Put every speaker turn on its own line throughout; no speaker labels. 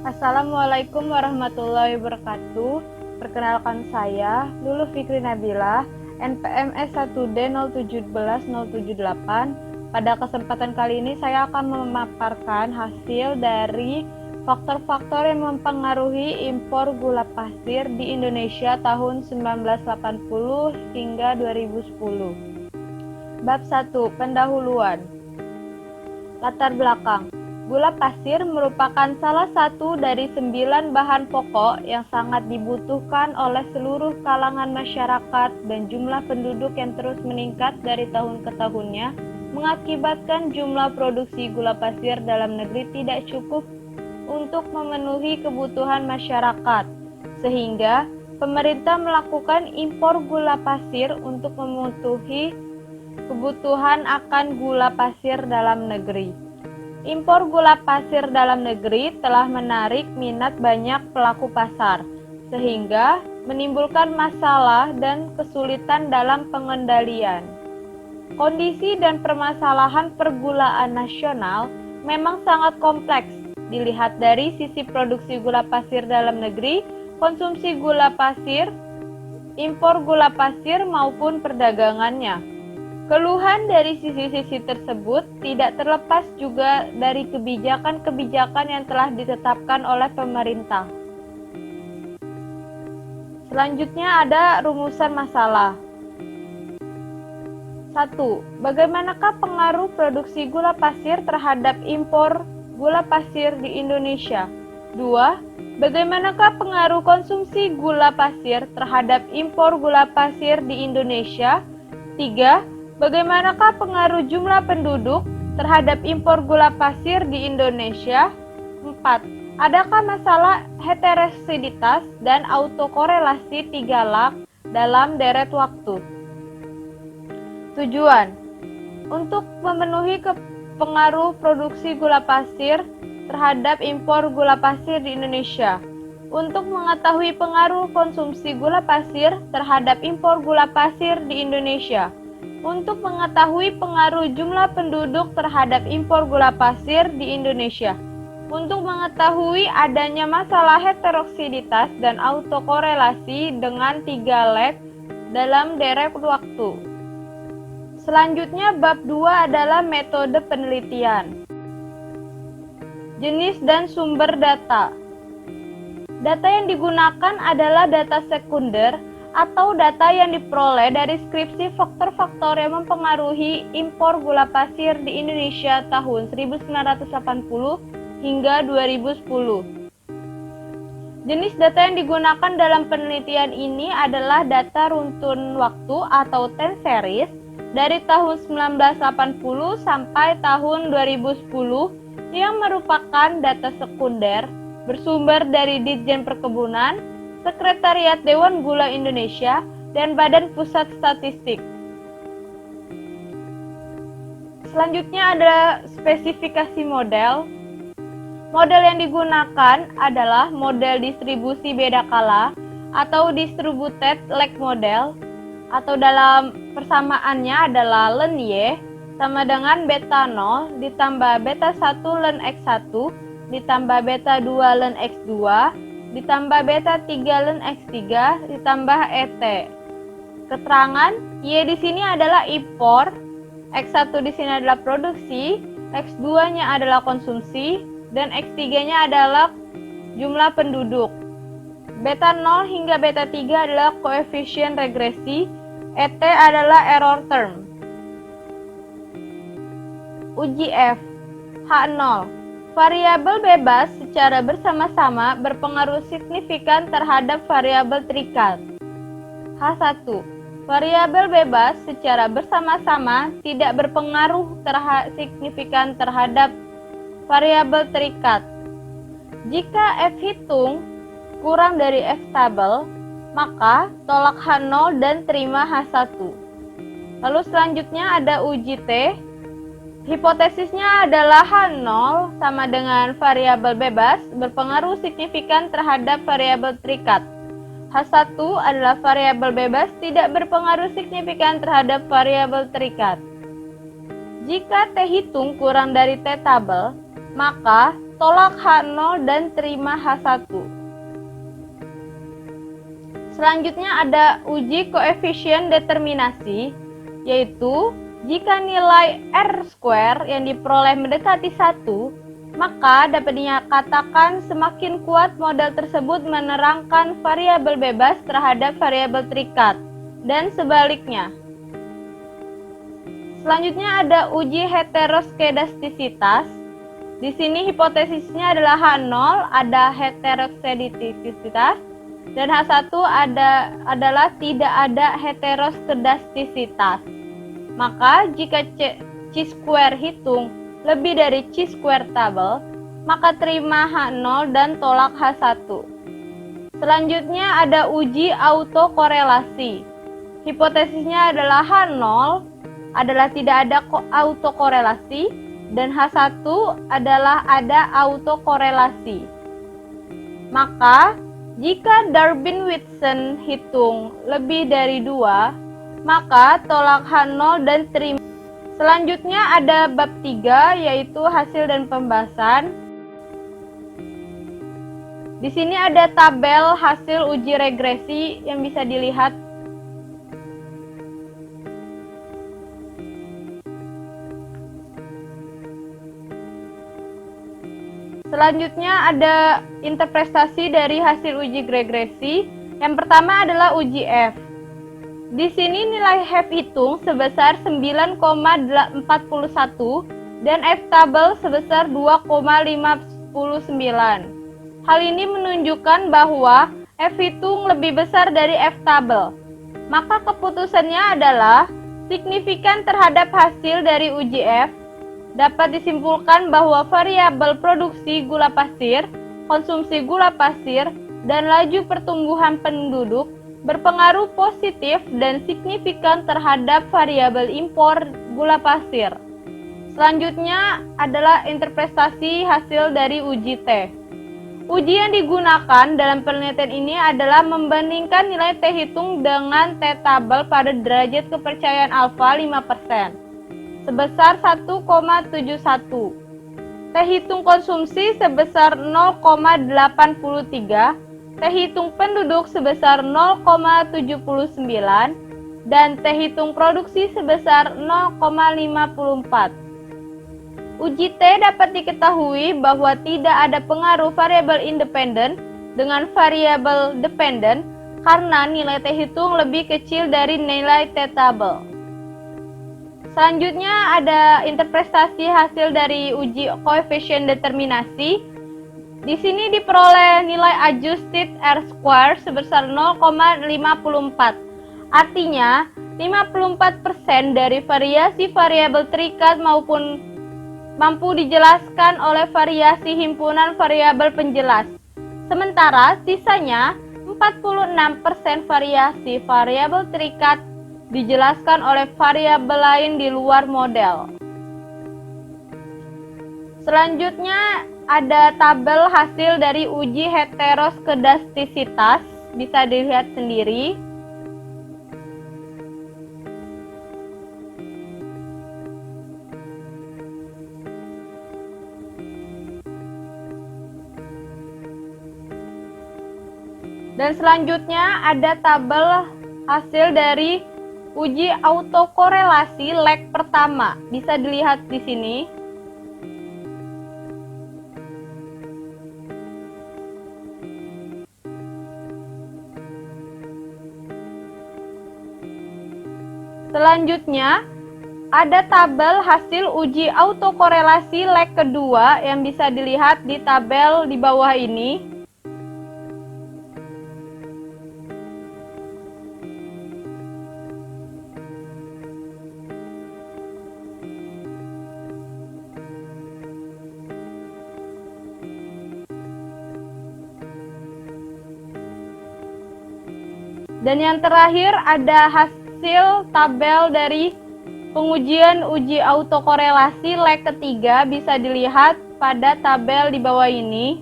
Assalamualaikum warahmatullahi wabarakatuh. Perkenalkan saya Lulu Fikri Nabila, NPM S1D0711-078. Pada kesempatan kali ini saya akan memaparkan hasil dari faktor-faktor yang mempengaruhi impor gula pasir di Indonesia tahun 1980 hingga 2010. Bab 1. Pendahuluan. Latar belakang. Gula pasir merupakan salah satu dari 9 bahan pokok yang sangat dibutuhkan oleh seluruh kalangan masyarakat, dan jumlah penduduk yang terus meningkat dari tahun ke tahunnya mengakibatkan jumlah produksi gula pasir dalam negeri tidak cukup untuk memenuhi kebutuhan masyarakat, sehingga pemerintah melakukan impor gula pasir untuk memenuhi kebutuhan akan gula pasir dalam negeri. Impor gula pasir dalam negeri telah menarik minat banyak pelaku pasar, sehingga menimbulkan masalah dan kesulitan dalam pengendalian. Kondisi dan permasalahan pergulaan nasional memang sangat kompleks, dilihat dari sisi produksi gula pasir dalam negeri, konsumsi gula pasir, impor gula pasir maupun perdagangannya. Keluhan dari sisi-sisi tersebut tidak terlepas juga dari kebijakan-kebijakan yang telah ditetapkan oleh pemerintah. Selanjutnya ada rumusan masalah. 1. Bagaimanakah pengaruh produksi gula pasir terhadap impor gula pasir di Indonesia? 2. Bagaimanakah pengaruh konsumsi gula pasir terhadap impor gula pasir di Indonesia? 3. Bagaimanakah pengaruh jumlah penduduk terhadap impor gula pasir di Indonesia? 4. Adakah masalah heterosiditas dan autokorelasi 3 lak dalam deret waktu? Tujuan: untuk memenuhi pengaruh produksi gula pasir terhadap impor gula pasir di Indonesia. Untuk mengetahui pengaruh konsumsi gula pasir terhadap impor gula pasir di Indonesia. Untuk mengetahui pengaruh jumlah penduduk terhadap impor gula pasir di Indonesia. Untuk mengetahui adanya masalah heteroksiditas dan autokorelasi dengan 3 lag dalam deret waktu. Selanjutnya bab 2 adalah metode penelitian. Jenis dan sumber data. Data yang digunakan adalah data sekunder atau data yang diperoleh dari deskripsi faktor-faktor yang mempengaruhi impor gula pasir di Indonesia tahun 1980 hingga 2010. Jenis data yang digunakan dalam penelitian ini adalah data runtun waktu atau time series dari tahun 1980 sampai tahun 2010 yang merupakan data sekunder bersumber dari Ditjen Perkebunan, Sekretariat Dewan Gula Indonesia, dan Badan Pusat Statistik. Selanjutnya ada spesifikasi model. Model yang digunakan adalah model distribusi beda kala atau distributed lag model, atau dalam persamaannya adalah ln Y sama dengan beta 0 ditambah beta 1 ln X1 ditambah beta 2 ln X2 ditambah beta 3 ln X3 ditambah ET. Keterangan Y di sini adalah impor, X1 di sini adalah produksi, X2-nya adalah konsumsi, dan X3-nya adalah jumlah penduduk. Beta 0 hingga beta 3 adalah koefisien regresi, ET adalah error term. Uji F. H0. Variabel bebas secara bersama-sama berpengaruh signifikan terhadap variabel terikat. H1. Variabel bebas secara bersama-sama tidak berpengaruh signifikan terhadap variabel terikat. Jika F hitung kurang dari F tabel, maka tolak H0 dan terima H1. Lalu selanjutnya ada uji T. Hipotesisnya adalah H0 sama dengan variabel bebas berpengaruh signifikan terhadap variabel terikat. H1 adalah variabel bebas tidak berpengaruh signifikan terhadap variabel terikat. Jika T hitung kurang dari T tabel, maka tolak H0 dan terima H1. Selanjutnya ada uji koefisien determinasi, yaitu jika nilai R² yang diperoleh mendekati 1, maka dapat dikatakan semakin kuat model tersebut menerangkan variabel bebas terhadap variabel terikat, dan sebaliknya. Selanjutnya ada uji heteroskedastisitas. Di sini hipotesisnya adalah H0 ada heteroskedastisitas dan H1 adalah tidak ada heteroskedastisitas. Maka jika chi-square hitung lebih dari chi-square tabel, maka terima H0 dan tolak H1. Selanjutnya ada uji autokorelasi. Hipotesisnya adalah H0 adalah tidak ada autokorelasi dan H1 adalah ada autokorelasi. Maka jika Durbin-Watson hitung lebih dari 2, maka tolak H0 dan terima. Selanjutnya ada bab 3, yaitu hasil dan pembahasan. Di sini ada tabel hasil uji regresi yang bisa dilihat. Selanjutnya ada interpretasi dari hasil uji regresi. Yang pertama adalah uji F. Di sini nilai F hitung sebesar 9,41 dan F tabel sebesar 2,59. Hal ini menunjukkan bahwa F hitung lebih besar dari F tabel. Maka keputusannya adalah signifikan terhadap hasil dari uji F. Dapat disimpulkan bahwa variabel produksi gula pasir, konsumsi gula pasir, dan laju pertumbuhan penduduk berpengaruh positif dan signifikan terhadap variabel impor gula pasir. Selanjutnya adalah interpretasi hasil dari uji T. Uji yang digunakan dalam penelitian ini adalah membandingkan nilai T hitung dengan T tabel pada derajat kepercayaan alfa 5% sebesar 1,71. T hitung konsumsi sebesar 0,83, T hitung penduduk sebesar 0,79, dan T hitung produksi sebesar 0,54. Uji T dapat diketahui bahwa tidak ada pengaruh variabel independen dengan variabel dependen karena nilai T hitung lebih kecil dari nilai T tabel. Selanjutnya ada interpretasi hasil dari uji koefisien determinasi. Di sini diperoleh nilai adjusted R² sebesar 0,54. Artinya, 54% dari variasi variabel terikat maupun mampu dijelaskan oleh variasi himpunan variabel penjelas. Sementara sisanya 46% variasi variabel terikat dijelaskan oleh variabel lain di luar model. Selanjutnya ada tabel hasil dari uji heteroskedastisitas, bisa dilihat sendiri. Dan selanjutnya ada tabel hasil dari uji autokorelasi leg pertama, bisa dilihat di sini. Selanjutnya, ada tabel hasil uji autokorelasi leg kedua yang bisa dilihat di tabel di bawah ini. Dan yang terakhir ada hasil tabel dari pengujian uji autokorelasi leg ketiga, bisa dilihat pada tabel di bawah ini.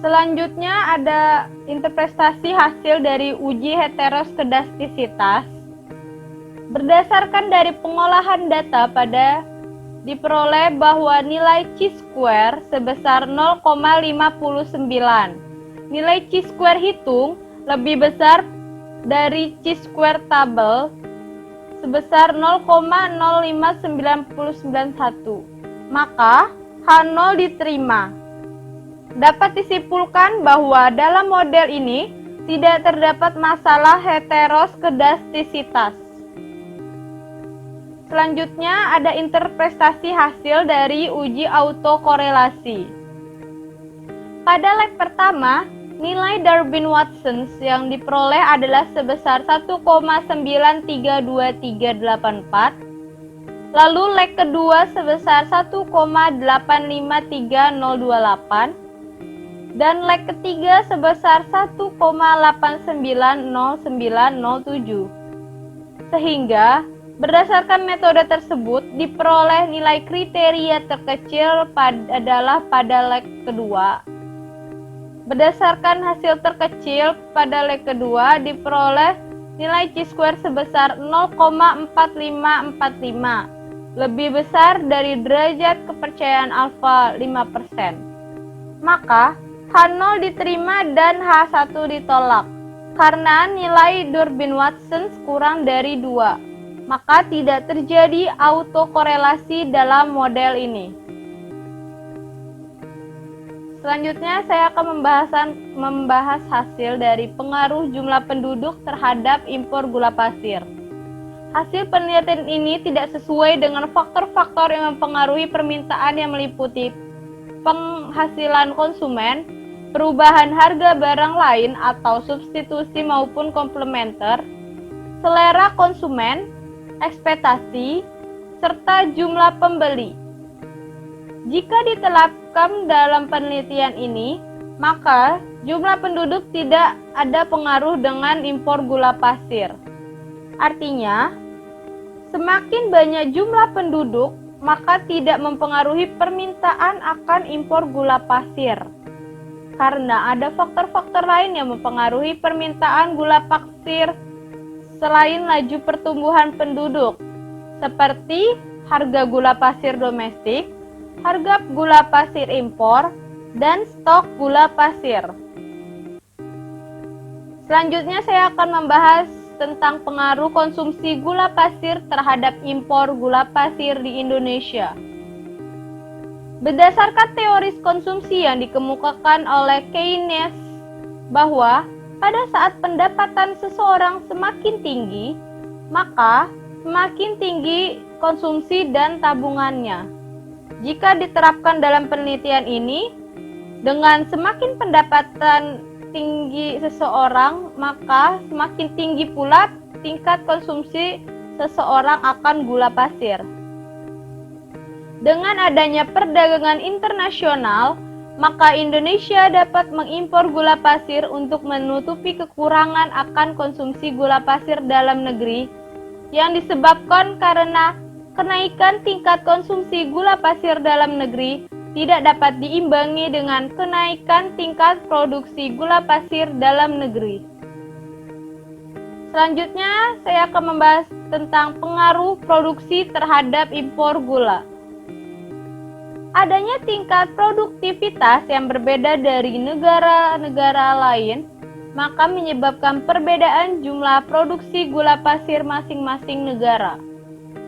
Selanjutnya ada interpretasi hasil dari uji heteroskedastisitas. Berdasarkan dari pengolahan data diperoleh bahwa nilai chi-square sebesar 0,59. Nilai chi-square hitung lebih besar dari chi-square tabel sebesar 0,05991. Maka H0 diterima. Dapat disimpulkan bahwa dalam model ini tidak terdapat masalah heteroskedastisitas. Selanjutnya ada interpretasi hasil dari uji autokorelasi. Pada leg pertama, nilai Darwin-Watson yang diperoleh adalah sebesar 1,932384. Lalu leg kedua sebesar 1,853028. Dan leg ketiga sebesar 1,890907. Sehingga berdasarkan metode tersebut diperoleh nilai kriteria terkecil adalah pada leg kedua. Berdasarkan hasil terkecil pada leg kedua diperoleh nilai chi-square sebesar 0,4545, lebih besar dari derajat kepercayaan alfa 5%. Maka H0 diterima dan H1 ditolak. Karena nilai Darwin-Watson kurang dari 2, maka tidak terjadi autokorelasi dalam model ini. Selanjutnya saya akan membahas hasil dari pengaruh jumlah penduduk terhadap impor gula pasir. Hasil penelitian ini tidak sesuai dengan faktor-faktor yang mempengaruhi permintaan yang meliputi penghasilan konsumen, perubahan harga barang lain atau substitusi maupun komplementer, selera konsumen, ekspektasi, serta jumlah pembeli. Jika diterapkan dalam penelitian ini, maka jumlah penduduk tidak ada pengaruh dengan impor gula pasir. Artinya, semakin banyak jumlah penduduk, maka tidak mempengaruhi permintaan akan impor gula pasir. Karena ada faktor-faktor lain yang mempengaruhi permintaan gula pasir selain laju pertumbuhan penduduk, seperti harga gula pasir domestik, harga gula pasir impor, dan stok gula pasir. Selanjutnya saya akan membahas tentang pengaruh konsumsi gula pasir terhadap impor gula pasir di Indonesia. Berdasarkan teori konsumsi yang dikemukakan oleh Keynes, bahwa pada saat pendapatan seseorang semakin tinggi, maka semakin tinggi konsumsi dan tabungannya. Jika diterapkan dalam penelitian ini, dengan semakin pendapatan tinggi seseorang, maka semakin tinggi pula tingkat konsumsi seseorang akan gula pasir. Dengan adanya perdagangan internasional, maka Indonesia dapat mengimpor gula pasir untuk menutupi kekurangan akan konsumsi gula pasir dalam negeri yang disebabkan karena kenaikan tingkat konsumsi gula pasir dalam negeri tidak dapat diimbangi dengan kenaikan tingkat produksi gula pasir dalam negeri. Selanjutnya, saya akan membahas tentang pengaruh produksi terhadap impor gula. Adanya tingkat produktivitas yang berbeda dari negara-negara lain, maka menyebabkan perbedaan jumlah produksi gula pasir masing-masing negara.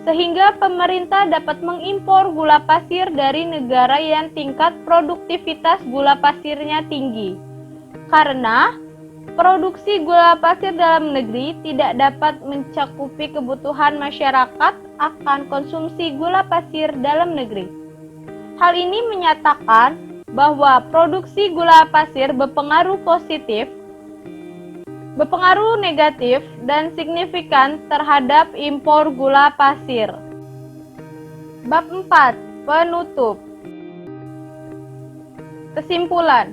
Sehingga pemerintah dapat mengimpor gula pasir dari negara yang tingkat produktivitas gula pasirnya tinggi. Karena produksi gula pasir dalam negeri tidak dapat mencakupi kebutuhan masyarakat akan konsumsi gula pasir dalam negeri. Hal ini menyatakan bahwa produksi gula pasir berpengaruh positif, berpengaruh negatif, dan signifikan terhadap impor gula pasir. Bab 4. Penutup. Kesimpulan.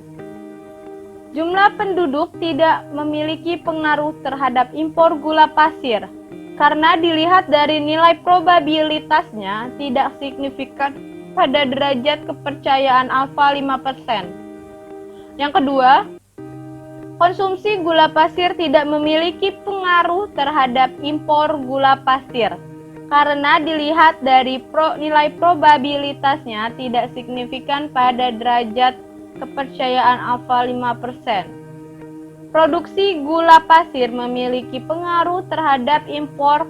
Jumlah penduduk tidak memiliki pengaruh terhadap impor gula pasir karena dilihat dari nilai probabilitasnya tidak signifikan pada derajat kepercayaan alfa 5%. Yang kedua, konsumsi gula pasir tidak memiliki pengaruh terhadap impor gula pasir karena dilihat dari nilai probabilitasnya tidak signifikan pada derajat kepercayaan alfa 5%. Produksi gula pasir memiliki pengaruh terhadap impor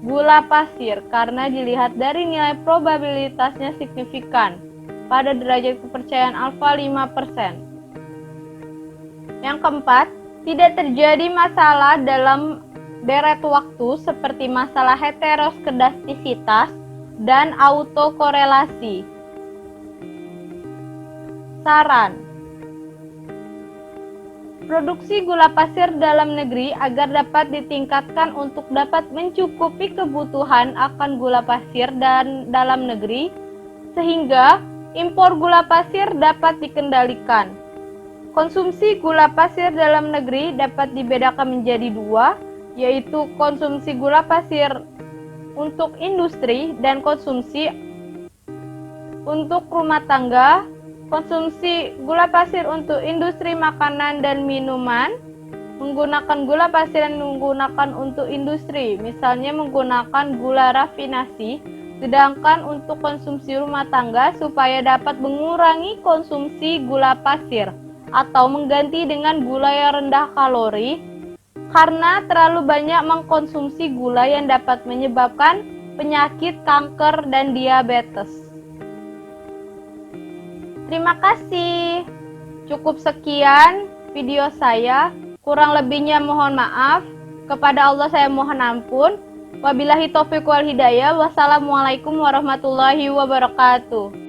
gula pasir karena dilihat dari nilai probabilitasnya signifikan pada derajat kepercayaan alfa 5%. Yang keempat, tidak terjadi masalah dalam deret waktu seperti masalah heteroskedasivitas dan autokorelasi. Saran: produksi gula pasir dalam negeri agar dapat ditingkatkan untuk dapat mencukupi kebutuhan akan gula pasir dan dalam negeri, sehingga impor gula pasir dapat dikendalikan. Konsumsi gula pasir dalam negeri dapat dibedakan menjadi dua, yaitu konsumsi gula pasir untuk industri dan konsumsi untuk rumah tangga. Konsumsi gula pasir untuk industri makanan dan minuman, menggunakan gula pasir yang menggunakan untuk industri, misalnya menggunakan gula rafinasi, sedangkan untuk konsumsi rumah tangga supaya dapat mengurangi konsumsi gula pasir atau mengganti dengan gula yang rendah kalori karena terlalu banyak mengkonsumsi gula yang dapat menyebabkan penyakit kanker dan diabetes. Terima kasih. Cukup sekian video saya. Kurang lebihnya mohon maaf. Kepada Allah saya mohon ampun. Wabillahi taufiq wal hidayah. Wassalamualaikum warahmatullahi wabarakatuh.